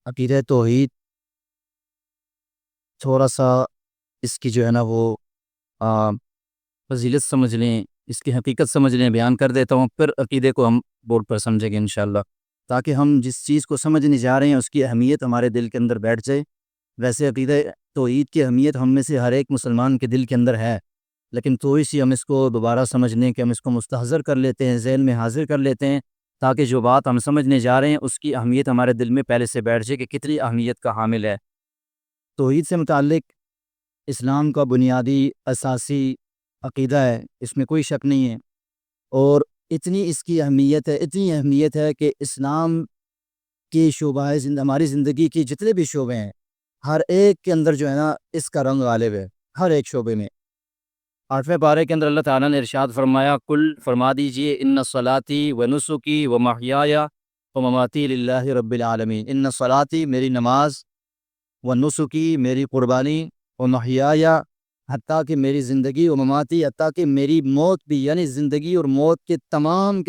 عقیدہ توحید تھوڑا سا اس کی جو ہے نا وہ آ، فضیلت سمجھ لیں، اس کی حقیقت سمجھ لیں، بیان کر دیتا ہوں، پھر عقیدے کو ہم بورڈ پر سمجھیں گے انشاءاللہ، تاکہ ہم جس چیز کو سمجھنے جا رہے ہیں اس کی اہمیت ہمارے دل کے اندر بیٹھ جائے۔ ویسے عقیدہ توحید کی اہمیت ہم میں سے ہر ایک مسلمان کے دل کے اندر ہے، لیکن تھوڑی سی ہم اس کو دوبارہ سمجھنے کہ ہم اس کو مستحضر کر لیتے ہیں، ذہن میں حاضر کر لیتے ہیں، تاکہ جو بات ہم سمجھنے جا رہے ہیں اس کی اہمیت ہمارے دل میں پہلے سے بیٹھ جائے کہ کتنی اہمیت کا حامل ہے۔ توحید سے متعلق اسلام کا بنیادی اساسی عقیدہ ہے، اس میں کوئی شک نہیں ہے، اور اتنی اس کی اہمیت ہے، اتنی اہمیت ہے کہ اسلام کی شعبہ ہماری زندگی کی جتنے بھی شعبے ہیں، ہر ایک کے اندر جو ہے نا اس کا رنگ غالب ہے، ہر ایک شعبے میں۔ 8ویں پارے کے اندر اللہ تعالیٰ نے ارشاد فرمایا، کل فرما دیجئے ان صلاتی و نسکی و محیای و مماتی للہ رب العالمین، ان صلاتی میری نماز، و نسکی میری قربانی، و محیای حتیٰ کہ میری زندگی، و مماتی حتیٰ کہ میری موت بھی، یعنی زندگی اور موت کے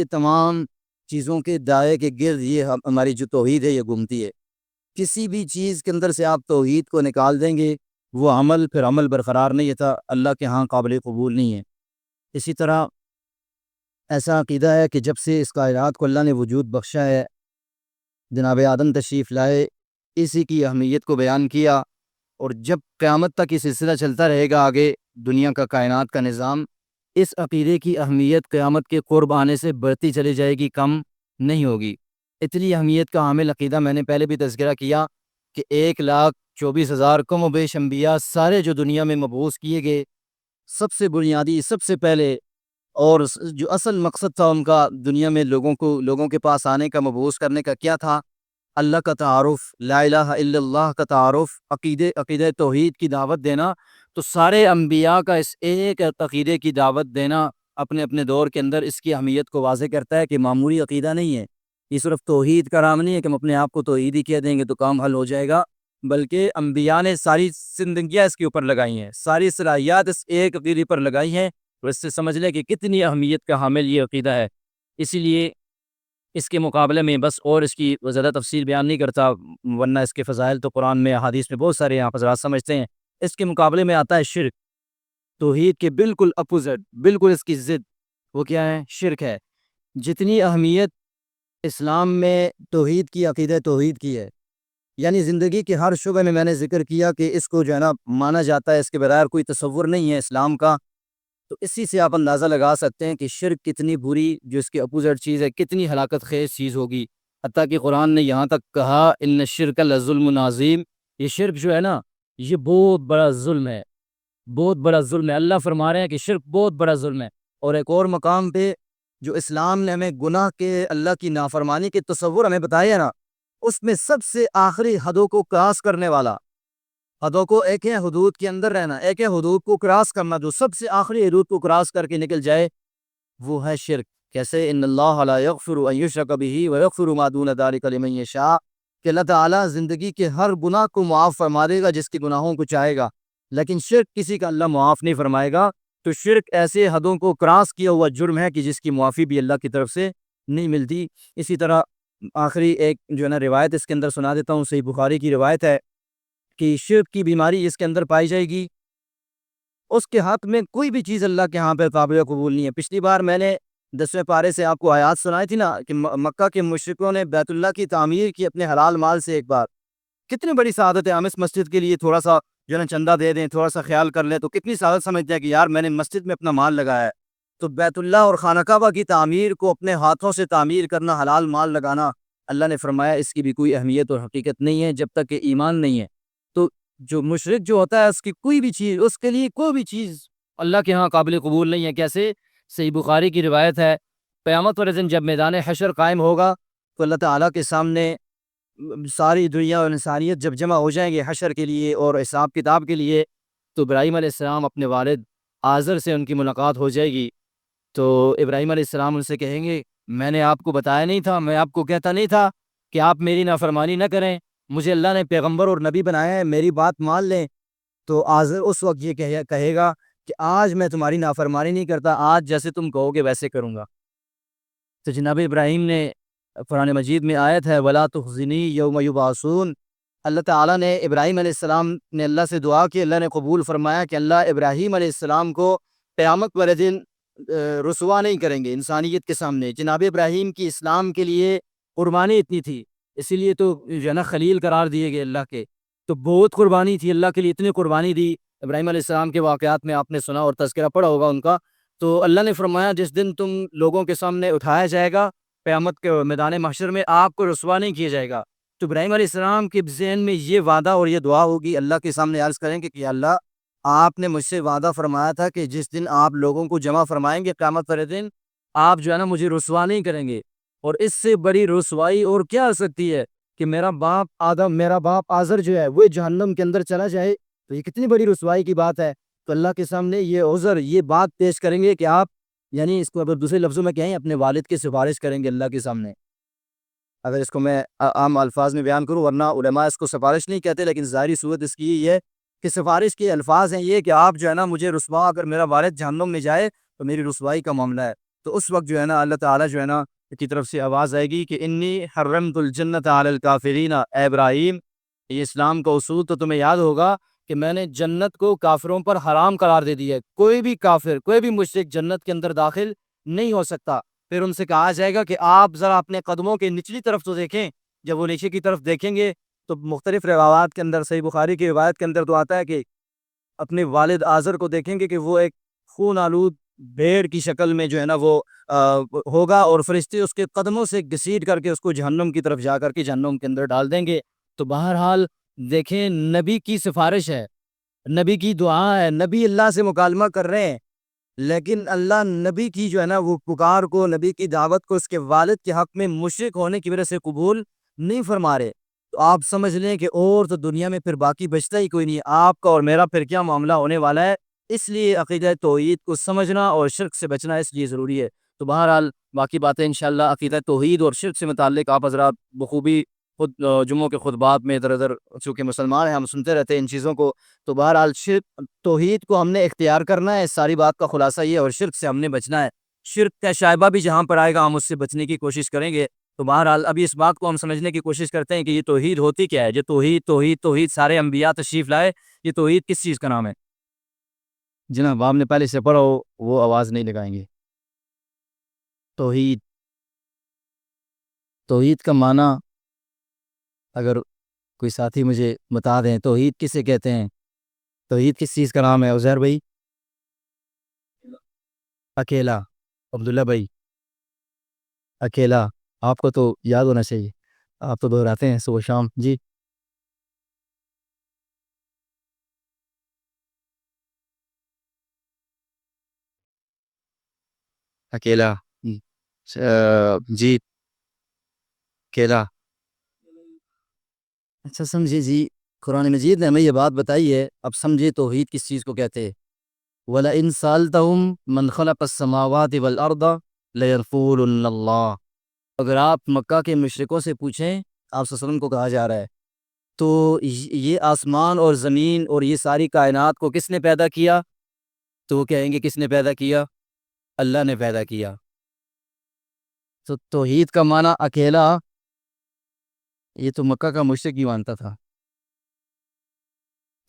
تمام چیزوں کے دائرے کے گرد یہ ہماری جو توحید ہے یہ گھومتی ہے۔ کسی بھی چیز کے اندر سے آپ توحید کو نکال دیں گے، وہ عمل پھر عمل برقرار نہیں تھا، اللہ کے ہاں قابل قبول نہیں ہے۔ اسی طرح ایسا عقیدہ ہے کہ جب سے اس کائنات کو اللہ نے وجود بخشا ہے، جناب آدم تشریف لائے، اسی کی اہمیت کو بیان کیا، اور جب قیامت تک یہ سلسلہ چلتا رہے گا آگے دنیا کا کائنات کا نظام، اس عقیدے کی اہمیت قیامت کے قرب آنے سے بڑھتی چلی جائے گی، کم نہیں ہوگی۔ اتنی اہمیت کا حامل عقیدہ میں نے پہلے بھی تذکرہ کیا کہ 1,24,000 کم و بیش انبیاء سارے جو دنیا میں مبعوث کیے گئے، سب سے بنیادی، سب سے پہلے اور جو اصل مقصد تھا ان کا دنیا میں لوگوں کے پاس آنے کا، مبعوث کرنے کا کیا تھا؟ اللہ کا تعارف، لا الہ الا اللہ کا تعارف، عقیدہ توحید کی دعوت دینا۔ تو سارے انبیاء کا اس ایک عقیدے کی دعوت دینا اپنے اپنے دور کے اندر اس کی اہمیت کو واضح کرتا ہے کہ معمولی عقیدہ نہیں ہے، یہ صرف توحید کا نام نہیں ہے کہ ہم اپنے آپ کو توحید ہی کہہ دیں گے تو کام حل ہو جائے گا، بلکہ انبیاء نے ساری زندگیاں اس کے اوپر لگائی ہیں، ساری صلاحیات اس ایک عقیدے پر لگائی ہیں، تو اس سے سمجھ لیں کہ کتنی اہمیت کا حامل یہ عقیدہ ہے۔ اسی لیے اس کے مقابلے میں بس اور اس کی زیادہ تفصیل بیان نہیں کرتا، ورنہ اس کے فضائل تو قرآن میں، احادیث میں بہت سارے آپ حضرات سمجھتے ہیں۔ اس کے مقابلے میں آتا ہے شرک، توحید کے بالکل اپوزٹ، بالکل اس کی ضد، وہ کیا ہے؟ شرک ہے۔ جتنی اہمیت اسلام میں توحید کی، عقیدہ توحید کی ہے، یعنی زندگی کے ہر شعبے میں نے ذکر کیا کہ اس کو جو ہے نا مانا جاتا ہے، اس کے بغیر کوئی تصور نہیں ہے اسلام کا، تو اسی سے آپ اندازہ لگا سکتے ہیں کہ شرک کتنی بری، جو اس کے اپوزٹ چیز ہے، کتنی ہلاکت خیز چیز ہوگی۔ حتیٰ کہ قرآن نے یہاں تک کہا ان الشرک لظلم عظیم، یہ شرک جو ہے نا یہ بہت بڑا ظلم ہے، بہت بڑا ظلم ہے۔ اللہ فرما رہے ہیں کہ شرک بہت بڑا ظلم ہے۔ اور ایک اور مقام پہ جو اسلام نے ہمیں گناہ کے، اللہ کی نافرمانی کے تصور ہمیں بتایا ہے نا، اس میں سب سے آخری حدوں کو کراس کرنے والا، حدوں کو، ایک ہے حدود کے اندر رہنا، ایک ہے حدود کو کراس کرنا، جو سب سے آخری حدود کو کراس کر کے نکل جائے وہ ہے شرک۔ کیسے؟ ان اللہ لا یغفر ان یشرک بہ ویغفر ما دون ذلک لمن یشاء، کہ اللہ تعالیٰ زندگی کے ہر گناہ کو معاف فرما دے گا جس کے گناہوں کو چاہے گا، لیکن شرک کسی کا اللہ معاف نہیں فرمائے گا۔ تو شرک ایسے حدوں کو کراس کیا ہوا جرم ہے کہ جس کی معافی بھی اللہ کی طرف سے نہیں ملتی۔ اسی طرح آخری ایک جو ہے نا روایت اس کے اندر سنا دیتا ہوں، صحیح بخاری کی روایت ہے کہ شرک کی بیماری اس کے اندر پائی جائے گی، اس کے حق میں کوئی بھی چیز اللہ کے ہاں پہ قابل قبول نہیں ہے۔ پچھلی بار میں نے 10ویں پارے سے آپ کو آیات سنائی تھی نا کہ مکہ کے مشرکوں نے بیت اللہ کی تعمیر کی اپنے حلال مال سے، ایک بار کتنی بڑی سعادت ہے، ہم اس مسجد کے لیے تھوڑا سا جو ہے نا چندہ دے دیں، تھوڑا سا خیال کر لیں تو کتنی سعادت سمجھتے ہیں کہ یار میں نے مسجد میں اپنا مال لگایا ہے۔ تو بیت اللہ اور خانہ کعبہ کی تعمیر کو اپنے ہاتھوں سے تعمیر کرنا، حلال مال لگانا، اللہ نے فرمایا اس کی بھی کوئی اہمیت اور حقیقت نہیں ہے جب تک کہ ایمان نہیں ہے۔ تو جو مشرک جو ہوتا ہے اس کی کوئی بھی چیز، اس کے لیے کوئی بھی چیز اللہ کے ہاں قابل قبول نہیں ہے۔ کیسے؟ صحیح بخاری کی روایت ہے، قیامت والے دن جب میدان حشر قائم ہوگا تو اللہ تعالیٰ کے سامنے ساری دنیا اور انسانیت جب جمع ہو جائیں گے حشر کے لیے اور حساب کتاب کے لیے، تو ابراہیم علیہ السلام اپنے والد آزر سے ان کی ملاقات ہو جائے گی۔ تو ابراہیم علیہ السلام ان سے کہیں گے میں نے آپ کو بتایا نہیں تھا، میں آپ کو کہتا نہیں تھا کہ آپ میری نافرمانی نہ کریں، مجھے اللہ نے پیغمبر اور نبی بنایا ہے، میری بات مان لیں۔ تو آزر اس وقت یہ کہے گا کہ آج میں تمہاری نافرمانی نہیں کرتا، آج جیسے تم کہو گے ویسے کروں گا۔ تو جناب ابراہیم نے، قرآن مجید میں آیت ہے وَلَا تُخْزِنِي يَوْمَ يُبْعَثُونَ، اللہ تعالیٰ نے ابراہیم علیہ السلام نے اللہ سے دعا کی، اللہ نے قبول فرمایا کہ اللہ ابراہیم علیہ السلام کو قیامت والے دن رسوا نہیں کریں گے انسانیت کے سامنے۔ جناب ابراہیم کی اسلام کے لیے قربانی اتنی تھی، اسی لیے تو جو ہے نا خلیل قرار دیے گئے اللہ کے، تو بہت قربانی تھی اللہ کے لیے، اتنی قربانی دی۔ ابراہیم علیہ السلام کے واقعات میں آپ نے سنا اور تذکرہ پڑھا ہوگا ان کا، تو اللہ نے فرمایا جس دن تم لوگوں کے سامنے اٹھایا جائے گا قیامت کے میدان محشر میں، آپ کو رسوا نہیں کیا جائے گا۔ تو ابراہیم علیہ السلام کے ذہن میں یہ وعدہ اور یہ دعا ہوگی، اللہ کے سامنے عرض کریں گے کہ اللہ آپ نے مجھ سے وعدہ فرمایا تھا کہ جس دن آپ لوگوں کو جمع فرمائیں گے قیامت والے دن، آپ جو ہے نا مجھے رسوا نہیں کریں گے، اور اس سے بڑی رسوائی اور کیا ہو سکتی ہے کہ میرا باپ آزر جو ہے وہ جہنم کے اندر چلا جائے، تو یہ کتنی بڑی رسوائی کی بات ہے۔ تو اللہ کے سامنے یہ عذر، یہ بات پیش کریں گے کہ آپ، یعنی اس کو اگر دوسرے لفظوں میں کہیں اپنے والد کی سفارش کریں گے اللہ کے سامنے، اگر اس کو میں عام الفاظ میں بیان کروں، ورنہ علماء اس کو سفارش نہیں کہتے، لیکن ظاہری صورت اس کی یہ ہے کہ سفارش کے الفاظ ہیں یہ کہ آپ جو ہے نا مجھے رسوا، اگر میرا والد جہنم میں جائے تو میری رسوائی کا معاملہ ہے، تو اس وقت جو ہے نا اللہ تعالیٰ جو ہے نا کی طرف سے آواز آئے گی کہ انی حرمت الجنت علی الکافرین، اے ابراہیم یہ اسلام کا اصول تو تمہیں یاد ہوگا کہ میں نے جنت کو کافروں پر حرام قرار دے دی ہے، کوئی بھی کافر، کوئی بھی مشرک جنت کے اندر داخل نہیں ہو سکتا۔ پھر ان سے کہا جائے گا کہ آپ ذرا اپنے قدموں کے نچلی طرف تو دیکھیں، جب وہ نیچے کی طرف دیکھیں گے تو مختلف روایات کے اندر، صحیح بخاری کی روایت کے اندر تو آتا ہے کہ اپنے والد آزر کو دیکھیں گے کہ وہ ایک خون آلود بھیڑ کی شکل میں جو ہے نا وہ ہوگا، اور فرشتے اس کے قدموں سے گھسیٹ کر کے اس کو جہنم کی طرف جا کر کے جہنم کے اندر ڈال دیں گے۔ تو بہرحال دیکھیں، نبی کی سفارش ہے، نبی کی دعا ہے، نبی اللہ سے مکالمہ کر رہے ہیں، لیکن اللہ نبی کی جو ہے نا وہ پکار کو، نبی کی دعوت کو اس کے والد کے حق میں مشرک ہونے کی وجہ سے قبول نہیں فرما رہے، تو آپ سمجھ لیں کہ اور تو دنیا میں پھر باقی بچتا ہی کوئی نہیں، آپ کا اور میرا پھر کیا معاملہ ہونے والا ہے۔ اس لیے عقیدہ توحید کو سمجھنا اور شرک سے بچنا اس لیے ضروری ہے۔ تو بہرحال باقی باتیں انشاءاللہ عقیدہ توحید اور شرک سے متعلق آپ حضرات بخوبی خود جمعوں کے خطبات میں ادھر ادھر، چونکہ مسلمان ہیں ہم سنتے رہتے ہیں ان چیزوں کو، تو بہرحال شرک توحید کو ہم نے اختیار کرنا ہے، ساری بات کا خلاصہ یہ ہے، اور شرک سے ہم نے بچنا ہے۔ شرک کا شائبہ بھی جہاں پر آئے گا ہم اس سے بچنے کی کوشش کریں گے۔ تو بہرحال ابھی اس بات کو ہم سمجھنے کی کوشش کرتے ہیں کہ یہ توحید ہوتی کیا ہے، یہ توحید توحید توحید سارے انبیاء تشریف لائے، یہ توحید کس چیز کا نام ہے؟ جناب آپ نے پہلے سے پڑھا ہو وہ آواز نہیں لگائیں گے۔ توحید، توحید کا معنی اگر کوئی ساتھی مجھے بتا دیں، توحید کسے کہتے ہیں؟ توحید کس چیز کا نام ہے عزیر بھائی؟ اکیلا۔ عبداللہ بھائی اکیلا، آپ کو تو یاد ہونا چاہیے، آپ تو دہراتے ہیں صبح شام۔ جی اکیلا، جی اکیلا، اچھا سمجھے جی، قرآن مجید نے ہمیں یہ بات بتائی ہے، اب سمجھے توحید کس چیز کو کہتے ہیں۔ وَلَئِن سَأَلْتَهُم مَّنْ خَلَقَ السَّمَاوَاتِ وَالْأَرْضَ لَيَقُولُنَّ اللَّهُ، اگر آپ مکہ کے مشرکوں سے پوچھیں، آپ صلی اللہ علیہ وسلم کو کہا جا رہا ہے، تو یہ آسمان اور زمین اور یہ ساری کائنات کو کس نے پیدا کیا؟ تو وہ کہیں گے کس نے پیدا کیا؟ اللہ نے پیدا کیا۔ تو توحید کا معنی اکیلا، یہ تو مکہ کا مشرک ہی مانتا تھا۔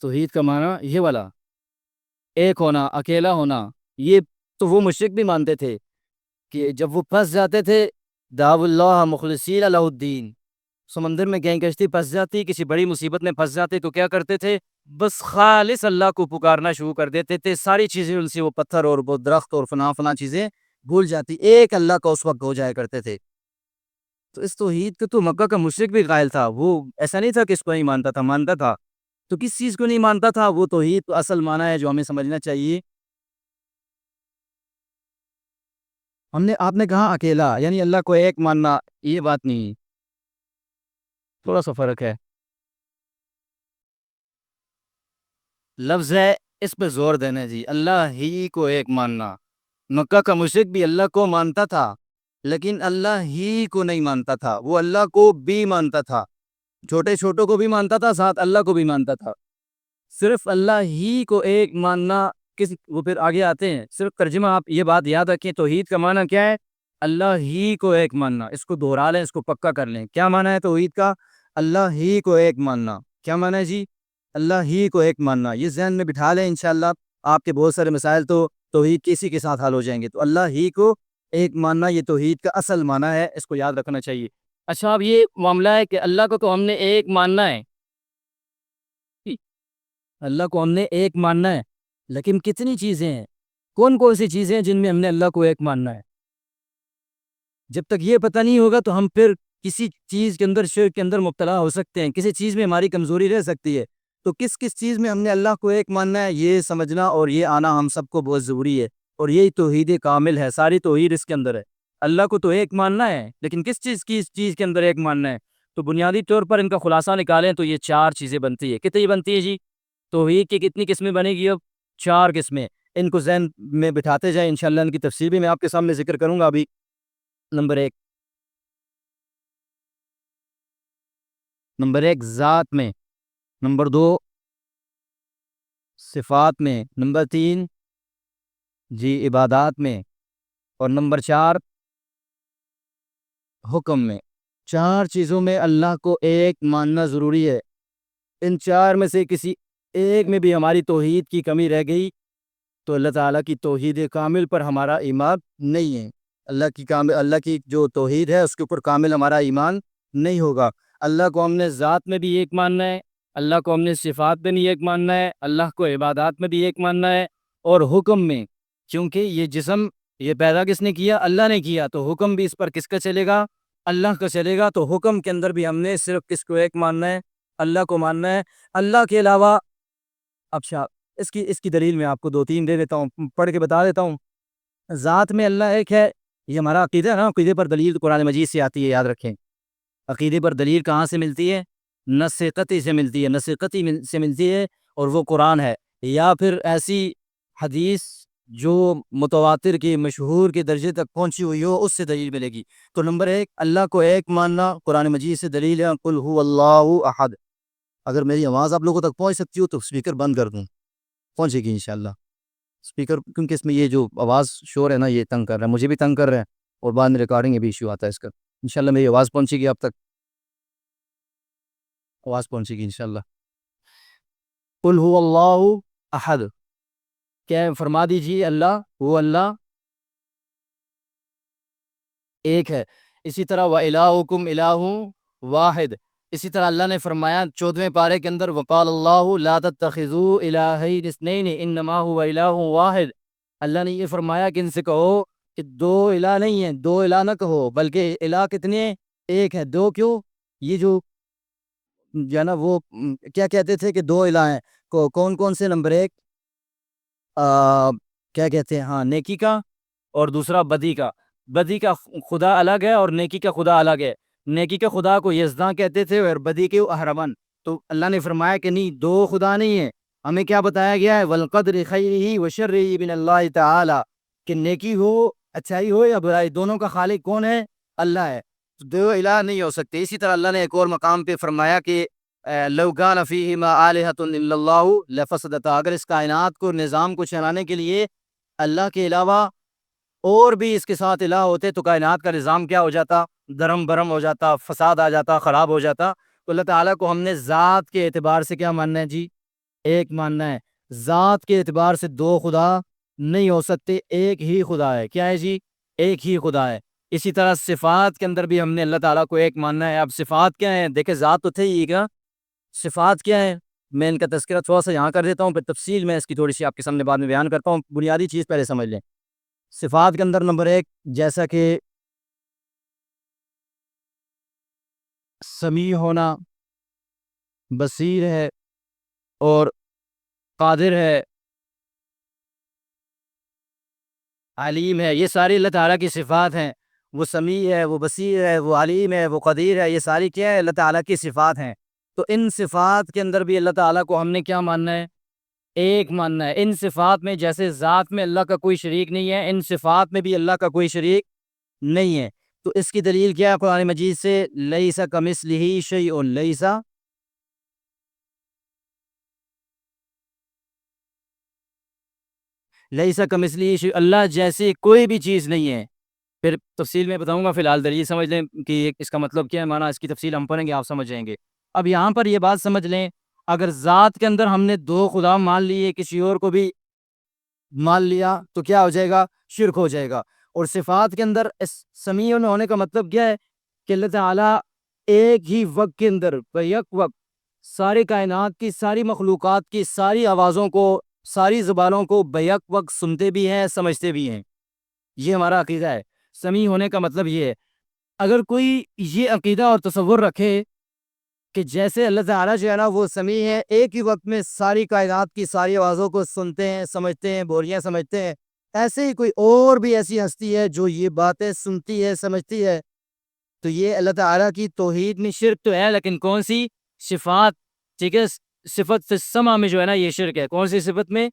توحید کا معنی یہ والا ایک ہونا، اکیلا ہونا، یہ تو وہ مشرک بھی مانتے تھے کہ جب وہ پھنس جاتے تھے، دعوا اللہ مخلصین لہ الدین، سمندر میں کہیں کشتی پھنس جاتی، کسی بڑی مصیبت میں پھنس جاتے تو کیا کرتے تھے؟ بس خالص اللہ کو پکارنا شروع کر دیتے تھے، ساری چیزیں ان سے، وہ پتھر اور وہ درخت اور فلاں چیزیں بھول جاتی، ایک اللہ کا اس وقت ہو جایا کرتے تھے۔ تو اس توحید کو تو مکہ کا مشرک بھی قائل تھا، وہ ایسا نہیں تھا کہ اس کو نہیں مانتا تھا، مانتا تھا۔ تو کس چیز کو نہیں مانتا تھا؟ وہ توحید تو اصل معنی ہے جو ہمیں سمجھنا چاہیے۔ آپ نے کہا اکیلا، یعنی اللہ کو ایک ماننا، یہ بات نہیں، تھوڑا سا فرق ہے، لفظ ہے، اس پہ زور دینا جی، اللہ ہی کو ایک ماننا۔ مکہ کا مشرک بھی اللہ کو مانتا تھا، لیکن اللہ ہی کو نہیں مانتا تھا، وہ اللہ کو بھی مانتا تھا، چھوٹے چھوٹوں کو بھی مانتا تھا، ساتھ اللہ کو بھی مانتا تھا۔ صرف اللہ ہی کو ایک ماننا، وہ پھر آگے آتے ہیں، صرف ترجمہ آپ یہ بات یاد رکھیں، توحید کا معنی کیا ہے؟ اللہ ہی کو ایک ماننا، اس کو دہرا لیں، اس کو پکا کر لیں، کیا معنی ہے توحید کا؟ اللہ ہی کو ایک ماننا. کیا مانا ہے جی؟ اللہ ہی کو ایک ماننا. یہ ذہن میں بٹھا لیں، انشاءاللہ آپ کے بہت سارے مسائل تو توحید کسی کے ساتھ حل ہو جائیں گے. تو اللہ ہی کو ایک ماننا یہ توحید کا اصل معنی ہے، اس کو یاد رکھنا چاہیے. اچھا، اب یہ معاملہ ہے کہ اللہ کو تو ہم نے ایک ماننا ہے، اللہ کو ہم نے ایک ماننا ہے، لیکن کتنی چیزیں ہیں، کون کون سی چیزیں ہیں جن میں ہم نے اللہ کو ایک ماننا ہے؟ جب تک یہ پتہ نہیں ہوگا تو ہم پھر کسی چیز کے اندر، شرک کے اندر مبتلا ہو سکتے ہیں، کسی چیز میں ہماری کمزوری رہ سکتی ہے. تو کس کس چیز میں ہم نے اللہ کو ایک ماننا ہے، یہ سمجھنا اور یہ آنا ہم سب کو بہت ضروری ہے. اور یہی توحید کامل ہے، ساری توحید اس کے اندر ہے. اللہ کو تو ایک ماننا ہے، لیکن کس چیز کے اندر ایک ماننا ہے؟ تو بنیادی طور پر ان کا خلاصہ نکالیں تو یہ چار چیزیں بنتی ہے. کتنی بنتی ہے جی؟ توحید کی کتنی قسمیں بنے گی؟ اب چار قسمیں. ان کو ذہن میں بٹھاتے جائیں، انشاءاللہ ان کی تفسیر بھی میں آپ کے سامنے ذکر کروں گا. ابھی نمبر ایک ذات میں، نمبر دو صفات میں، نمبر تین جی عبادات میں، اور نمبر چار حکم میں. چار چیزوں میں اللہ کو ایک ماننا ضروری ہے. ان چار میں سے کسی ایک میں بھی ہماری توحید کی کمی رہ گئی تو اللہ تعالیٰ کی توحید کامل پر ہمارا ایمان نہیں ہے. اللہ کی جو توحید ہے اس کے اوپر کامل ہمارا ایمان نہیں ہوگا. اللہ کو ہم نے ذات میں بھی ایک ماننا ہے، اللہ کو ہم نے صفات میں بھی ایک ماننا ہے، اللہ کو عبادات میں بھی ایک ماننا ہے، اور حکم میں. کیونکہ یہ جسم یہ پیدا کس نے کیا؟ اللہ نے کیا. تو حکم بھی اس پر کس کا چلے گا؟ اللہ کا چلے گا. تو حکم کے اندر بھی ہم نے صرف کس کو ایک ماننا ہے؟ اللہ کو ماننا ہے. اللہ کے علاوہ اچھا، اس کی دلیل میں آپ کو دو تین دے دیتا ہوں، پڑھ کے بتا دیتا ہوں. ذات میں اللہ ایک ہے، یہ ہمارا عقیدہ ہے نا. عقیدے پر دلیل قرآن مجید سے آتی ہے، یاد رکھیں. عقیدے پر دلیل کہاں سے ملتی ہے؟ نص قطعی سے ملتی ہے، نص قطعی سے ملتی ہے، اور وہ قرآن ہے، یا پھر ایسی حدیث جو متواتر کی مشہور کے درجے تک پہنچی ہوئی ہو، اس سے دلیل ملے گی. تو نمبر ایک، اللہ کو ایک ماننا قرآن مجید سے دلیل ہے، قل هو اللہ احد. اگر میری آواز آپ لوگوں تک پہنچ سکتی ہو تو اسپیکر بند کر دوں، پہنچے گی انشاءاللہ اسپیکر، کیونکہ اس میں یہ جو آواز شور ہے نا یہ تنگ کر رہا ہے، مجھے بھی تنگ کر رہا ہے، اور بعد میں ریکارڈنگ میں بھی ایشو آتا ہے اس کا. انشاءاللہ میری آواز پہنچے گی آپ تک، آواز پہنچے گی انشاءاللہ. قل هو اللہ احد، کیا فرما دیجیے اللہ وہ اللہ ایک ہے. اسی طرح وَإِلَٰهُكُمْ إِلَٰهٌ واحد. اسی طرح اللہ نے فرمایا 14ویں پارے کے اندر وَقَالَ اللَّهُ لَا تَتَّخِذُوا إِلَٰهَيْنِ اثْنَيْنِ إِنَّمَا هُوَ إِلَٰهٌ واحد. اللہ نے یہ فرمایا کہ ان سے کہو کہ دو الہ نہیں ہیں، دو الہ نہ کہو، بلکہ الہ کتنے ہیں؟ ایک ہے. دو کیوں؟ یہ جو نا وہ کیا کہتے تھے کہ دو الہ ہیں، کون کون سے؟ نمبر ایک کیا کہتے ہیں، ہاں نیکی کا، اور دوسرا بدی کا. بدی کا خدا الگ ہے اور نیکی کا خدا الگ ہے. نیکی کے خدا کو یزداں کہتے تھے اور بدی کے اہرمن. تو اللہ نے فرمایا کہ نہیں، دو خدا نہیں ہیں. ہمیں کیا بتایا گیا ہے؟ والقدر خیرہ وشرہ من اللہ تعالی، کہ نیکی ہو، اچھائی ہو یا برائی، دونوں کا خالق کون ہے؟ اللہ ہے. دو الہ نہیں ہو سکتے. اسی طرح اللہ نے ایک اور مقام پہ فرمایا کہ لو کان فیہما آلہۃ الا اللہ لفسدتا، اگر اس کائنات کو، نظام کو چلانے کے لیے اللہ کے علاوہ اور بھی اس کے ساتھ الہ ہوتے تو کائنات کا نظام کیا ہو جاتا؟ درم برم ہو جاتا، فساد آ جاتا، خراب ہو جاتا. تو اللہ تعالیٰ کو ہم نے ذات کے اعتبار سے کیا ماننا ہے جی؟ ایک ماننا ہے. ذات کے اعتبار سے دو خدا نہیں ہو سکتے، ایک ہی خدا ہے. کیا ہے جی؟ ایک ہی خدا ہے. اسی طرح صفات کے اندر بھی ہم نے اللہ تعالیٰ کو ایک ماننا ہے. اب صفات کیا ہیں؟ دیکھیں ذات تو تھے ہی کا، صفات کیا ہیں؟ میں ان کا تذکرہ تھوڑا سا یہاں کر دیتا ہوں، پھر تفصیل میں اس کی تھوڑی سی آپ کے سامنے بعد میں بیان کرتا ہوں. بنیادی چیز پہلے سمجھ لیں. صفات کے اندر نمبر ایک، جیسا کہ سمیع ہونا، بصیر ہے، اور قادر ہے، علیم ہے، یہ ساری اللہ تعالیٰ کی صفات ہیں. وہ سمیع ہے، وہ بصیر ہے، وہ علیم ہے، وہ قدیر ہے، یہ ساری کیا ہے؟ اللہ تعالیٰ کی صفات ہیں. تو ان صفات کے اندر بھی اللہ تعالیٰ کو ہم نے کیا ماننا ہے؟ ایک ماننا ہے. ان صفات میں جیسے ذات میں اللہ کا کوئی شریک نہیں ہے، ان صفات میں بھی اللہ کا کوئی شریک نہیں ہے. تو اس کی دلیل کیا ہے قرآن مجید سے؟ لیس کمثلہ شیء، لیس کمثلہ شیء، اللہ جیسی کوئی بھی چیز نہیں ہے. پھر تفصیل میں بتاؤں گا، فی الحال دلیل سمجھ لیں کہ اس کا مطلب کیا ہے، معنی اس کی تفصیل ہم پڑھیں گے، آپ سمجھ جائیں گے۔ اب یہاں پر یہ بات سمجھ لیں، اگر ذات کے اندر ہم نے دو خدا مان لیے، کسی اور کو بھی مان لیا، تو کیا ہو جائے گا؟ شرک ہو جائے گا۔ اور صفات کے اندر سمیع ہونے کا مطلب کیا ہے کہ اللہ تعالیٰ ایک ہی وقت کے اندر بیک وقت ساری کائنات کی ساری مخلوقات کی ساری آوازوں کو، ساری زبانوں کو بیک وقت سنتے بھی ہیں، سمجھتے بھی ہیں۔ یہ ہمارا عقیدہ ہے۔ سمیع ہونے کا مطلب یہ ہے، اگر کوئی یہ عقیدہ اور تصور رکھے کہ جیسے اللہ تعالیٰ جو ہے نا وہ سمیع ہے، ایک ہی وقت میں ساری کائنات کی ساری آوازوں کو سنتے ہیں، سمجھتے ہیں، بولیاں سمجھتے ہیں، ایسے ہی کوئی اور بھی ایسی ہستی ہے جو یہ باتیں سنتی ہے، سمجھتی ہے، تو یہ اللہ تعالیٰ کی توحید میں شرک تو ہے، لیکن کون سی؟ صفات، ٹھیک ہے، صفت سے سمع میں جو ہے نا یہ شرک ہے۔ کون سی صفت میں؟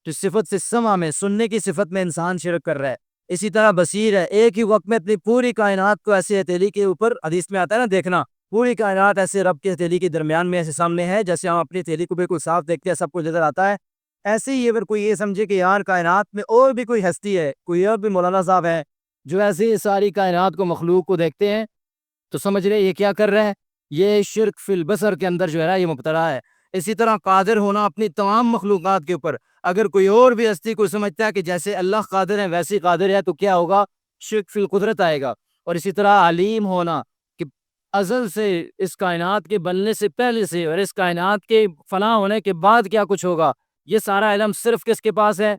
تو صفت سے سمع میں، سننے کی صفت میں انسان شرک کر رہا ہے۔ اسی طرح بصیر ہے، ایک ہی وقت میں اپنی پوری کائنات کو ایسے ہتھیلی کے اوپر، حدیث میں آتا ہے نا، دیکھنا پوری کائنات ایسے رب کی ہتھیلی کے درمیان میں ایسے سامنے ہے، جیسے ہم اپنی ہتھیلی کو بالکل صاف دیکھتے ہیں، سب کچھ نظر آتا ہے۔ ایسے ہی اگر کوئی یہ سمجھے کہ یار کائنات میں اور بھی کوئی ہستی ہے، کوئی اور بھی مولانا صاحب ہے جو ایسے ساری کائنات کو، مخلوق کو دیکھتے ہیں، تو سمجھ رہے یہ کیا کر رہا ہے؟ یہ شرک فی البصر کے اندر جو ہے نا یہ مبتلا ہے۔ اسی طرح قادر ہونا اپنی تمام مخلوقات کے اوپر، اگر کوئی اور بھی ہستی کو سمجھتا ہے کہ جیسے اللہ قادر ہے ویسے قادر ہے، تو کیا ہوگا؟ شرک فی القدرت آئے گا۔ اور اسی طرح علیم ہونا کہ ازل سے، اس کائنات کے بننے سے پہلے سے، اور اس کائنات کے فنا ہونے کے بعد کیا کچھ ہوگا، یہ سارا علم صرف کس کے پاس ہے؟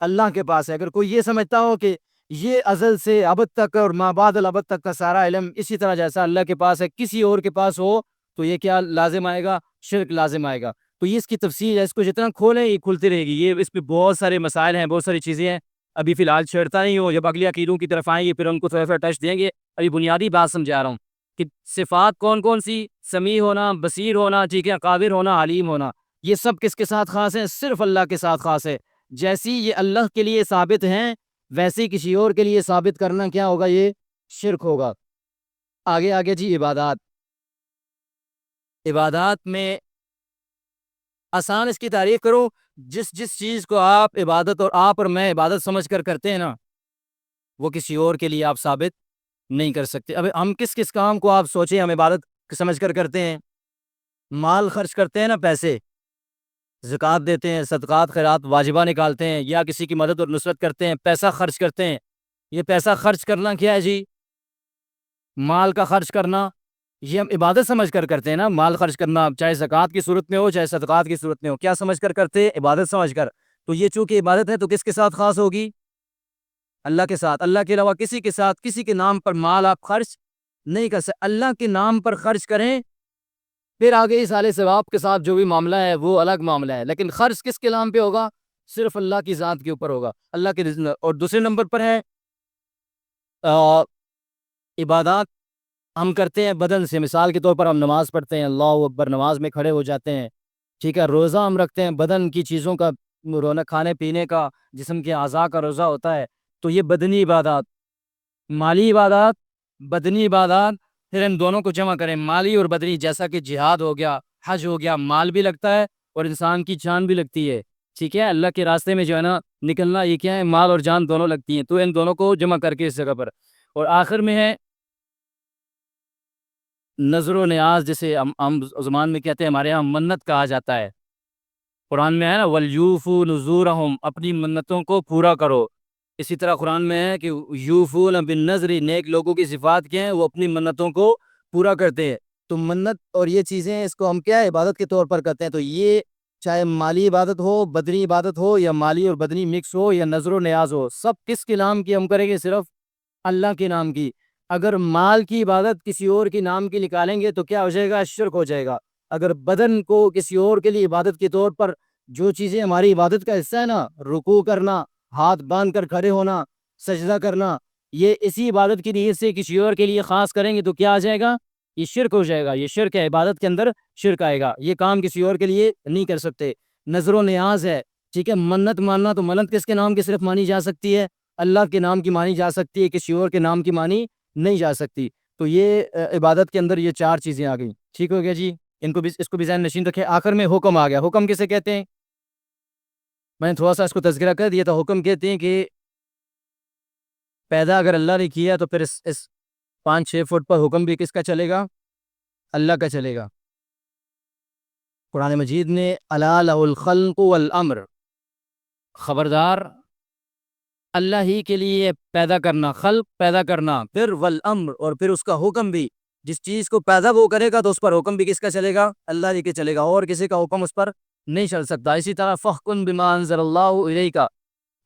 اللہ کے پاس ہے۔ اگر کوئی یہ سمجھتا ہو کہ یہ ازل سے ابد تک اور ما بعد الابد تک کا سارا علم اسی طرح جیسا اللہ کے پاس ہے کسی اور کے پاس ہو، تو یہ کیا لازم آئے گا؟ شرک لازم آئے گا۔ تو یہ اس کی تفصیل ہے، اس کو جتنا کھولیں یہ کھلتی رہے گی۔ یہ اس پہ بہت سارے مسائل ہیں، بہت ساری چیزیں ہیں، ابھی فی الحال چھیڑتا نہیں ہوں، جب اگلی عقیدوں کی طرف آئیں گے پھر ان کو تھوڑا سا ٹچ دیں گے۔ ابھی بنیادی بات سمجھا رہا ہوں کہ صفات کون کون سی؟ سمیع ہونا، بصیر ہونا، ٹھیک ہے، قادر ہونا، علیم ہونا، یہ سب کس کے ساتھ خاص ہیں؟ صرف اللہ کے ساتھ خاص ہے۔ جیسی یہ اللہ کے لیے ثابت ہیں، ویسے کسی اور کے لیے ثابت کرنا کیا ہوگا؟ یہ شرک ہوگا۔ آگے آگے جی، عبادات۔ عبادات میں آسان اس کی تعریف کرو، جس چیز کو آپ عبادت، اور آپ اور میں عبادت سمجھ کر کرتے ہیں نا، وہ کسی اور کے لیے آپ ثابت نہیں کر سکتے۔ اب ہم کس کام کو آپ سوچیں ہم عبادت سمجھ کر کرتے ہیں؟ مال خرچ کرتے ہیں نا، پیسے، زکوٰۃ دیتے ہیں، صدقات خیرات واجبہ نکالتے ہیں، یا کسی کی مدد اور نصرت کرتے ہیں، پیسہ خرچ کرتے ہیں۔ یہ پیسہ خرچ کرنا کیا ہے جی؟ مال کا خرچ کرنا، یہ ہم عبادت سمجھ کر کرتے ہیں نا۔ مال خرچ کرنا چاہے زکوٰۃ کی صورت میں ہو چاہے صدقات کی صورت میں ہو، کیا سمجھ کر کرتے ہیں؟ عبادت سمجھ کر۔ تو یہ چونکہ عبادت ہے تو کس کے ساتھ خاص ہوگی؟ اللہ کے ساتھ۔ اللہ کے علاوہ کسی کے ساتھ، کسی کے نام پر مال آپ خرچ نہیں کر سکتے۔ اللہ کے نام پر خرچ کریں، پھر آگے اس سال ثواب کے ساتھ جو بھی معاملہ ہے وہ الگ معاملہ ہے، لیکن خرچ کس کے نام پہ ہوگا؟ صرف اللہ کی ذات کے اوپر ہوگا، اللہ کے رضا۔ اور دوسرے نمبر پر ہے عبادات ہم کرتے ہیں بدن سے۔ مثال کے طور پر ہم نماز پڑھتے ہیں، اللہ اکبر، نماز میں کھڑے ہو جاتے ہیں، ٹھیک ہے۔ روزہ ہم رکھتے ہیں، بدن کی چیزوں کا، رونق، کھانے پینے کا، جسم کے اعضاء کا روزہ ہوتا ہے، تو یہ بدنی عبادات۔ مالی عبادات، بدنی عبادات، پھر ان دونوں کو جمع کریں، مالی اور بدنی، جیسا کہ جہاد ہو گیا، حج ہو گیا، مال بھی لگتا ہے اور انسان کی جان بھی لگتی ہے، ٹھیک ہے۔ اللہ کے راستے میں جو ہے نا نکلنا، یہ کیا ہے؟ مال اور جان دونوں لگتی ہیں، تو ان دونوں کو جمع کر کے اس جگہ پر۔ اور آخر میں ہے نظر و نیاز، جسے ہم زبان میں کہتے ہیں، ہمارے یہاں منت کہا جاتا ہے۔ قرآن میں ہے نا وَلْيُوفُوا نُذُورَهُمْ، اپنی منتوں کو پورا کرو۔ اسی طرح قرآن میں ہے کہ یوفون بالنذر، نیک لوگوں کی صفات کیا ہیں؟ وہ اپنی منتوں کو پورا کرتے ہیں۔ تو منت اور یہ چیزیں، اس کو ہم کیا ہے؟ عبادت کے طور پر کرتے ہیں۔ تو یہ چاہے مالی عبادت ہو، بدنی عبادت ہو، یا مالی اور بدنی مکس ہو، یا نظر و نیاز ہو، سب کس کے نام کی ہم کریں گے؟ صرف اللہ کے نام کی۔ اگر مال کی عبادت کسی اور کے نام کی نکالیں گے تو کیا ہو جائے گا؟ شرک ہو جائے گا۔ اگر بدن کو کسی اور کے لیے عبادت کے طور پر، جو چیزیں ہماری عبادت کا حصہ ہے نا، رکوع کرنا، ہاتھ باندھ کر کھڑے ہونا، سجدہ کرنا، یہ اسی عبادت کی نیت سے کسی اور کے لیے خاص کریں گے تو کیا آ جائے گا؟ یہ شرک ہو جائے گا۔ یہ شرک ہے، عبادت کے اندر شرک آئے گا۔ یہ کام کسی اور کے لیے نہیں کر سکتے۔ نظر و نیاز ہے، ٹھیک ہے، منت ماننا، تو منت کس کے نام کی صرف مانی جا سکتی ہے؟ اللہ کے نام کی مانی جا سکتی ہے، کسی اور کے نام کی مانی نہیں جا سکتی۔ تو یہ عبادت کے اندر یہ چار چیزیں آ گئیں، ٹھیک ہو گیا جی۔ اس کو بھی ذہن نشین رکھیں۔ آخر میں حکم آ گیا۔ حکم کسے کہتے ہیں؟ میں نے تھوڑا سا اس کو تذکرہ کر دیا تھا۔ حکم کہتے ہیں کہ پیدا اگر اللہ نے کیا تو پھر اس 5-6 فٹ پر حکم بھی کس کا چلے گا؟ اللہ کا چلے گا۔ قرآن مجید نے الا لہ الخلق والامر، خبردار اللہ ہی کے لیے پیدا کرنا، خلق پیدا کرنا، پھر والامر، اور پھر اس کا حکم بھی، جس چیز کو پیدا وہ کرے گا تو اس پر حکم بھی کس کا چلے گا؟ اللہ ہی کے چلے گا، اور کسی کا حکم اس پر نہیں چل سکتا۔ اسی طرح فاحکم بما انزل اللہ الیک،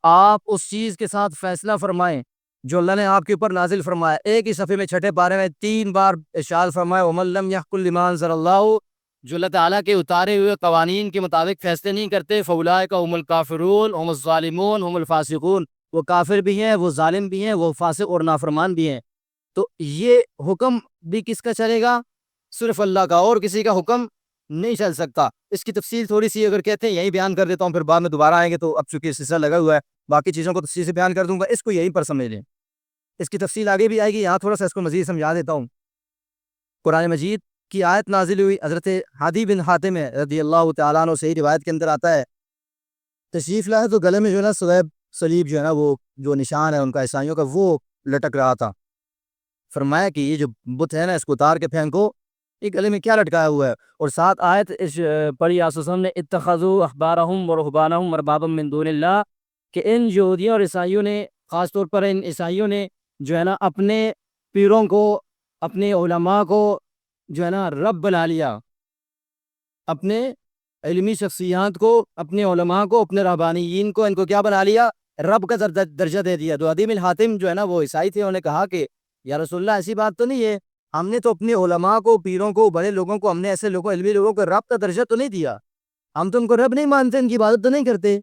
آپ اس چیز کے ساتھ فیصلہ فرمائیں جو اللہ نے آپ کے اوپر نازل فرمایا۔ ایک ہی صفحے میں 6 پارے میں 3 بار ارشاد فرمایا ومن لم یحکم بما انزل اللہ، جو اللہ تعالیٰ کے اتارے ہوئے قوانین کے مطابق فیصلے نہیں کرتے، فاولئک هم الکافرون هم الظالمون هم الفاسقون، وہ کافر بھی ہیں، وہ ظالم بھی ہیں، وہ فاسق اور نافرمان بھی ہیں۔ تو یہ حکم بھی کس کا چلے گا؟ صرف اللہ کا، اور کسی کا حکم نہیں چل سکتا۔ اس کی تفصیل تھوڑی سی اگر کہتے ہیں یہی بیان کر دیتا ہوں، پھر بعد میں دوبارہ آئیں گے تو اب چونکہ سلسلہ لگا ہوا ہے باقی چیزوں کو تفصیل سے بیان کر دوں گا، اس کو یہیں پر سمجھ لیں، اس کی تفصیل آگے بھی آئے گی، یہاں تھوڑا سا اس کو مزید سمجھا دیتا ہوں۔ قرآن مجید کی آیت نازل ہوئی، حضرت عدی بن حاتم رضی اللہ تعالیٰ عنہ صحیح روایت کے اندر آتا ہے، تشریف لائے تو گلے میں جو ہے نا صلیب صلیب جو ہے نا وہ جو نشان ہے ان کا عیسائیوں کا وہ لٹک رہا تھا۔ فرمایا کہ یہ جو بت ہے نا اس کو اتار کے پھینکو، یہ گلے میں کیا لٹکایا ہوا ہے؟ اور ساتھ آیت پڑھی آپ نے اتخذوا احبارہم ورہبانہم اربابا من دون اللہ، کہ ان یہودیوں اور عیسائیوں نے، خاص طور پر ان عیسائیوں نے جو ہے نا اپنے پیروں کو، اپنے علماء کو جو ہے نا رب بنا لیا، اپنے علمی شخصیات کو، اپنے علماء کو، اپنے رہبانیین کو، ان کو کیا بنا لیا؟ رب کا درجہ دے دیا۔ تو عدی بن حاتم جو ہے نا وہ عیسائی تھے، انہوں نے کہا کہ یا رسول اللہ ایسی بات تو نہیں ہے، ہم نے تو اپنے علماء کو، پیروں کو، بڑے لوگوں کو، ہم نے ایسے لوگوں، علمی لوگوں کو رب کا درجہ تو نہیں دیا، ہم تو ان کو رب نہیں مانتے، ان کی عبادت تو نہیں کرتے۔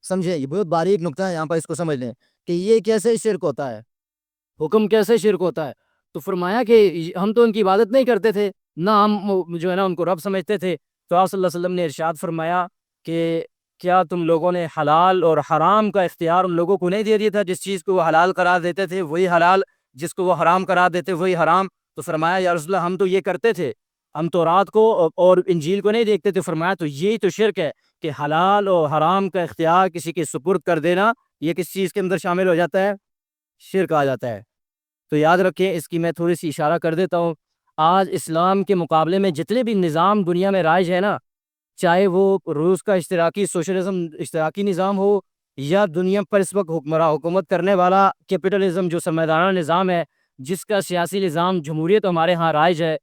سمجھے؟ یہ بہت باریک نکتہ ہے، یہاں پر اس کو سمجھ لیں کہ یہ کیسے شرک ہوتا ہے، حکم کیسے شرک ہوتا ہے۔ تو فرمایا کہ ہم تو ان کی عبادت نہیں کرتے تھے، نہ ہم جو ہے نا ان کو رب سمجھتے تھے۔ تو آپ صلی اللہ علیہ وسلم نے ارشاد فرمایا کہ کیا تم لوگوں نے حلال اور حرام کا اختیار ان لوگوں کو نہیں دے دیا تھا؟ جس چیز کو وہ حلال قرار دیتے تھے وہی حلال، جس کو وہ حرام قرار دیتے وہی حرام۔ تو فرمایا یا رسول اللہ ہم تو یہ کرتے تھے، ہم تو رات کو اور انجیل کو نہیں دیکھتے تھے۔ فرمایا تو یہی تو شرک ہے کہ حلال اور حرام کا اختیار کسی کے سپرد کر دینا، یہ کس چیز کے اندر شامل ہو جاتا ہے؟ شرک آ جاتا ہے۔ تو یاد رکھیں، اس کی میں تھوڑی سی اشارہ کر دیتا ہوں۔ آج اسلام کے مقابلے میں جتنے بھی نظام دنیا میں رائج ہے نا، چاہے وہ روس کا اشتراکی سوشلزم، اشتراکی نظام ہو، یا دنیا پر اس وقت حکومت کرنے والا کیپٹلزم جو سرمایہ نظام ہے، جس کا سیاسی نظام جمہوریت ہمارے ہاں رائج ہے،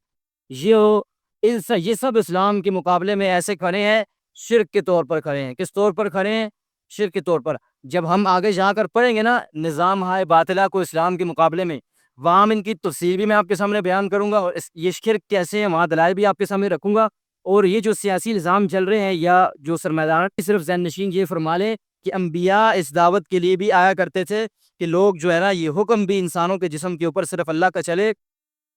یہ سب اسلام کے مقابلے میں ایسے کھڑے ہیں، شرک کے طور پر کھڑے ہیں۔ کس طور پر کھڑے ہیں؟ شرک کے طور پر۔ جب ہم آگے جا کر پڑھیں گے نا نظام ہائے باطلہ کو اسلام کے مقابلے میں، وہاں ان کی تفصیل بھی میں آپ کے سامنے بیان کروں گا، اور یہ شرک کیسے ہیں وہاں دلائل بھی آپ کے سامنے رکھوں گا۔ اور یہ جو سیاسی نظام چل رہے ہیں یا جو سرمایہ کی، صرف ذہن نشین یہ فرما لیں کہ انبیاء اس دعوت کے لیے بھی آیا کرتے تھے کہ لوگ جو ہے نا یہ حکم بھی انسانوں کے جسم کے اوپر صرف اللہ کا چلے۔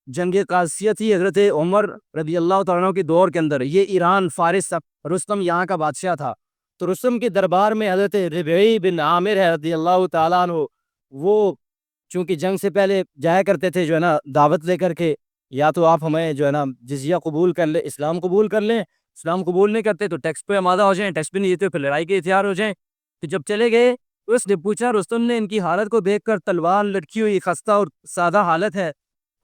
جنگ قادسیہ تھی حضرت عمر رضی اللہ تعالیٰ عنہ کے دور کے اندر، یہ ایران فارس، رستم یہاں کا بادشاہ تھا، تو رستم کے دربار میں حضرت ربیعی بن عامر ہے رضی اللہ تعالیٰ عنہ، وہ چونکہ جنگ سے پہلے جایا کرتے تھے جو ہے نا دعوت لے کر کے، یا تو آپ ہمیں جو ہے نا جزیہ قبول کر لیں، اسلام قبول کر لیں، اسلام قبول نہیں کرتے تو ٹیکس پہ آمادہ ہو جائیں، ٹیکس بھی نہیں دیتے پھر لڑائی کے ہتھیار ہو جائیں۔ تو جب چلے گئے تو اس نے پوچھا، رستم نے ان کی حالت کو دیکھ کر، تلوار لٹکی ہوئی، خستہ اور سادہ حالت ہے،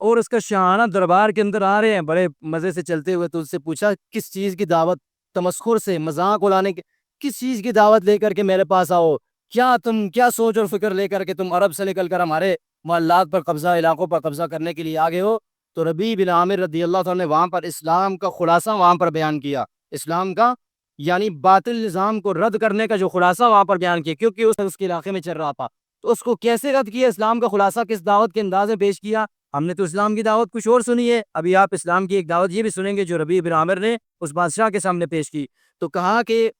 اور اس کا شاہانہ دربار کے اندر آ رہے ہیں بڑے مزے سے چلتے ہوئے، تو اس سے پوچھا کس چیز کی دعوت، تمسخر سے، مذاق اڑانے کے، کس چیز کی دعوت لے کر کے میرے پاس آؤ؟ کیا سوچ اور فکر لے کر کے تم عرب سے نکل کر ہمارے محلات پر قبضہ، علاقوں پر قبضہ کرنے کے لیے آگے ہو؟ تو ربیع بن عامر رضی اللہ تعالیٰ نے وہاں پر اسلام کا خلاصہ وہاں پر بیان کیا، اسلام کا یعنی باطل نظام کو رد کرنے کا جو خلاصہ وہاں پر بیان کیا، کیونکہ اس کے علاقے میں چل رہا تھا، تو اس کو کیسے رد کیا، اسلام کا خلاصہ کس دعوت کے انداز میں پیش کیا۔ ہم نے تو اسلام کی دعوت کچھ اور سنی ہے، ابھی آپ اسلام کی ایک دعوت یہ بھی سنیں گے جو ربیع بن عامر نے اس بادشاہ کے سامنے پیش کی۔ تو کہا کہ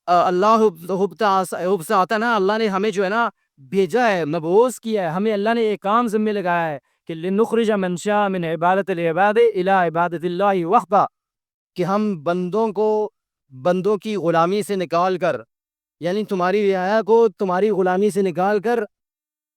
اللہ نا، اللہ نے ہمیں جو ہے نا بھیجا ہے، مبعوث کیا ہے، ہمیں اللہ نے ایک کام ذمہ لگایا ہے کہ لنخرج من شاء من عبادت العباد الى عبادت اللہ وحدہ، کہ ہم بندوں کی غلامی سے نکال کر، یعنی تمہاری رعایا کو تمہاری غلامی سے نکال کر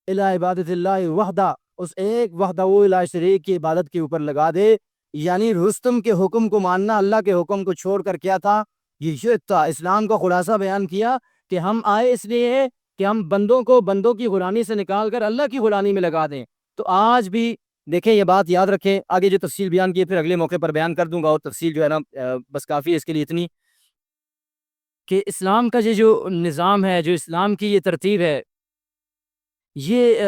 الى عبادت اللہ وحدہ، اس ایک وحدہ لا شریک کی عبادت کے اوپر لگا دے۔ یعنی رستم کے حکم کو ماننا، اللہ کے حکم کو چھوڑ کر کیا تھا؟ یہ شرک تھا۔ اسلام کا خلاصہ بیان کیا کہ ہم آئے اس لیے کہ ہم بندوں کو بندوں کی غلامی سے نکال کر اللہ کی غلامی میں لگا دیں. تو آج بھی دیکھیں یہ بات یاد رکھیں. آگے جو تفصیل بیان کی ہے پھر اگلے موقع پر بیان کر دوں گا, اور تفصیل جو ہے نا بس کافی ہے اس کے لیے اتنی کہ اسلام کا یہ جو نظام ہے, جو اسلام کی یہ ترتیب ہے, یہ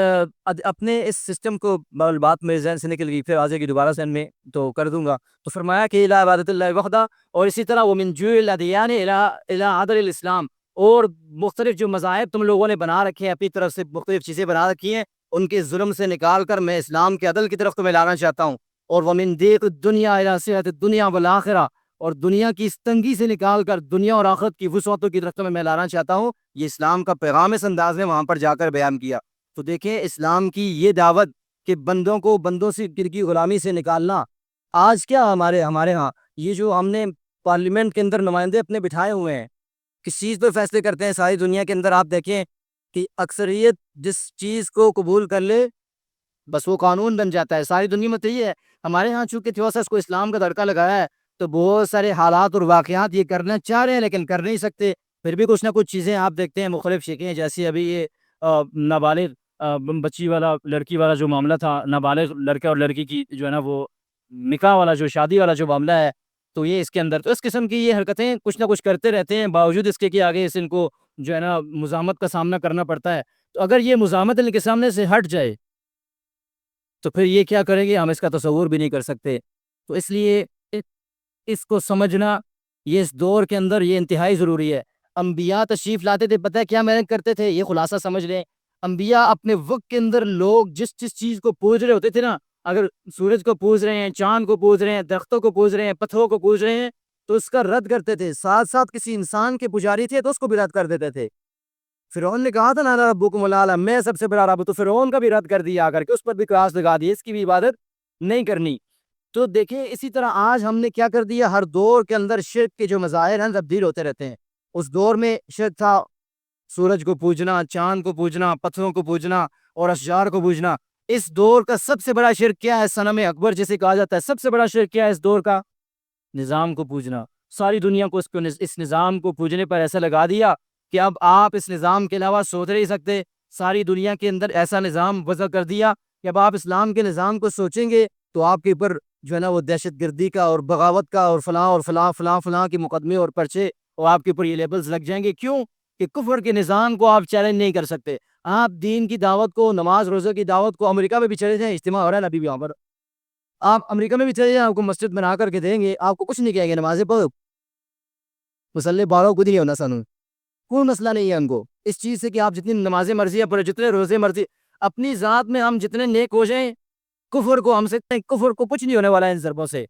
اپنے اس سسٹم کو بات میرے ذہن سے نکل گئی, پھر آگے کی دوبارہ ذہن میں تو کر دوں گا. تو فرمایا کہ الہ عبادت اللہ وحدہ, اور اسی طرح وہ من جوع الادیان الہ عدل الاسلام, اور مختلف جو مذاہب تم لوگوں نے بنا رکھے ہیں, اپنی طرف سے مختلف چیزیں بنا رکھی ہیں, ان کے ظلم سے نکال کر میں اسلام کے عدل کی طرف تمہیں لانا چاہتا ہوں. اور ومن ضیق الدنیا الی صحت الدنیا والآخرہ, اور دنیا کی اس تنگی سے نکال کر دنیا اور آخرت کی وسعتوں کی طرف میں لانا چاہتا ہوں. یہ اسلام کا پیغام اس انداز میں وہاں پر جا کر بیان کیا. تو دیکھیں اسلام کی یہ دعوت کہ بندوں کو بندوں سے کی غلامی سے نکالنا, آج کیا ہمارے ہاں یہ جو ہم نے پارلیمنٹ کے اندر نمائندے اپنے بٹھائے ہوئے ہیں, کس چیز پہ فیصلے کرتے ہیں ساری دنیا کے اندر. آپ دیکھیں کہ اکثریت جس چیز کو قبول کر لے بس وہ قانون بن جاتا ہے. ساری دنیا میں تو یہ ہے. ہمارے ہاں چونکہ تھوڑا کو اسلام کا تڑکا لگایا ہے, تو بہت سارے حالات اور واقعات یہ کرنا چاہ رہے ہیں لیکن کر نہیں سکتے. پھر بھی کچھ نہ کچھ چیزیں آپ دیکھتے ہیں مختلف شکلیں, جیسی ابھی یہ نابالغ بچی والا لڑکی والا جو معاملہ تھا, نابالغ لڑکے اور لڑکی کی جو ہے نا وہ نکاح والا جو شادی والا جو معاملہ ہے, تو یہ اس کے اندر تو اس قسم کی یہ حرکتیں کچھ نہ کچھ کرتے رہتے ہیں, باوجود اس کے کہ آگے اس ان کو جو ہے نا مزاحمت کا سامنا کرنا پڑتا ہے. تو اگر یہ مزاحمت ان کے سامنے سے ہٹ جائے تو پھر یہ کیا کریں گے ہم اس کا تصور بھی نہیں کر سکتے. تو اس لیے اس کو سمجھنا یہ اس دور کے اندر یہ انتہائی ضروری ہے. انبیاء تشریف لاتے تھے, پتہ ہے کیا محنت کرتے تھے, یہ خلاصہ سمجھ لیں. انبیاء اپنے وقت کے اندر لوگ جس چیز کو پوج رہے ہوتے تھے نا, اگر سورج کو پوج رہے ہیں, چاند کو پوج رہے ہیں, درختوں کو پوج رہے ہیں, پتھروں کو پوج رہے ہیں, تو اس کا رد کرتے تھے. ساتھ ساتھ کسی انسان کے پجاری تھے تو اس کو بھی رد کر دیتے تھے. فرعون نے کہا تھا نا ربکم الاعلی, میں سب سے بڑا رب, تو فرعون کا بھی رد کر دیا, آ کر کے اس پر بھی قیاس لگا دی, اس کی بھی عبادت نہیں کرنی. تو دیکھیں اسی طرح آج ہم نے کیا کر دیا, ہر دور کے اندر شرک کے جو مظاہر ہیں تبدیل ہوتے رہتے ہیں. اس دور میں شرک تھا سورج کو پوجنا, چاند کو پوجنا, پتھروں کو پوجنا اور اشجار کو پوجنا. اس دور کا سب سے بڑا شرک کیا ہے, صنم اکبر جسے کہا جاتا ہے, سب سے بڑا شرک کیا ہے اس دور کا, نظام کو پوجنا. ساری دنیا کو اس نظام کو پوجنے پر ایسا لگا دیا کہ اب آپ اس نظام کے علاوہ سوچ نہیں سکتے. ساری دنیا کے اندر ایسا نظام وضع کر دیا کہ اب آپ اسلام کے نظام کو سوچیں گے تو آپ کے اوپر جو ہے نا وہ دہشت گردی کا اور بغاوت کا اور فلاں کے مقدمے اور پرچے اور آپ کے اوپر یہ لیبلز لگ جائیں گے. کیوں کہ کفر کے نظام کو آپ چیلنج نہیں کر سکتے. آپ دین کی دعوت کو, نماز روزہ کی دعوت کو, امریکہ میں بھی چلے جائیں, اجتماع ہو رہا ہے ابھی بھی وہاں پر, آپ امریکہ میں بھی چلے جائیں, آپ کو مسجد بنا کر کے دیں گے, آپ کو کچھ نہیں کہیں گے, نمازیں پڑھو, مسلح بارو خود ہی ہونا سانو, کوئی مسئلہ نہیں ہے ان کو اس چیز سے کہ آپ جتنی نمازیں مرضی پڑھیں, جتنے روزے مرضی, اپنی ذات میں ہم جتنے نیک ہو جائیں, کفر کو ہم سے کفر کو کچھ نہیں ہونے والا ہے ان ضربوں سے.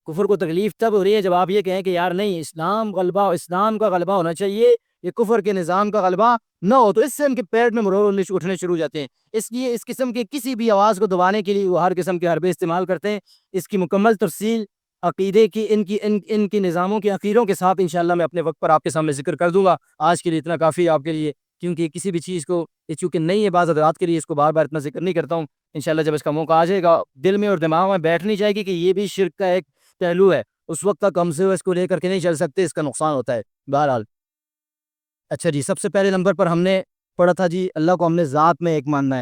کفر کو تکلیف تب ہو رہی ہے جب آپ یہ کہیں کہ یار نہیں, اسلام کا غلبہ ہونا چاہیے, یہ کفر کے نظام کا غلبہ نہ ہو, تو اس سے ان کے پیٹ میں مرور اٹھنے شروع ہو جاتے ہیں. اس لیے اس قسم کے کسی بھی آواز کو دبانے کے لیے وہ ہر قسم کے حربے استعمال کرتے ہیں. اس کی مکمل تفصیل عقیدے کی ان کی نظاموں کے عقیدوں کے ساتھ انشاءاللہ میں اپنے وقت پر آپ کے سامنے ذکر کر دوں گا. آج کے لیے اتنا کافی آپ کے لیے, کیونکہ کسی بھی چیز کو یہ چونکہ نئی ہے بعض حضرات کے لیے اس کو بار بار اتنا ذکر نہیں کرتا ہوں. انشاءاللہ جب اس کا موقع آ جائے گا دل میں اور دماغ میں بیٹھنی چاہے گی کہ یہ بھی شرک کا ایک پہلو ہے, اس وقت تک ہم سے اس کو لے کر کے نہیں چل سکتے, اس کا نقصان ہوتا ہے. بہرحال اچھا جی, سب سے پہلے نمبر پر ہم نے پڑھا تھا جی اللہ کو ہم نے ذات میں ایک ماننا ہے.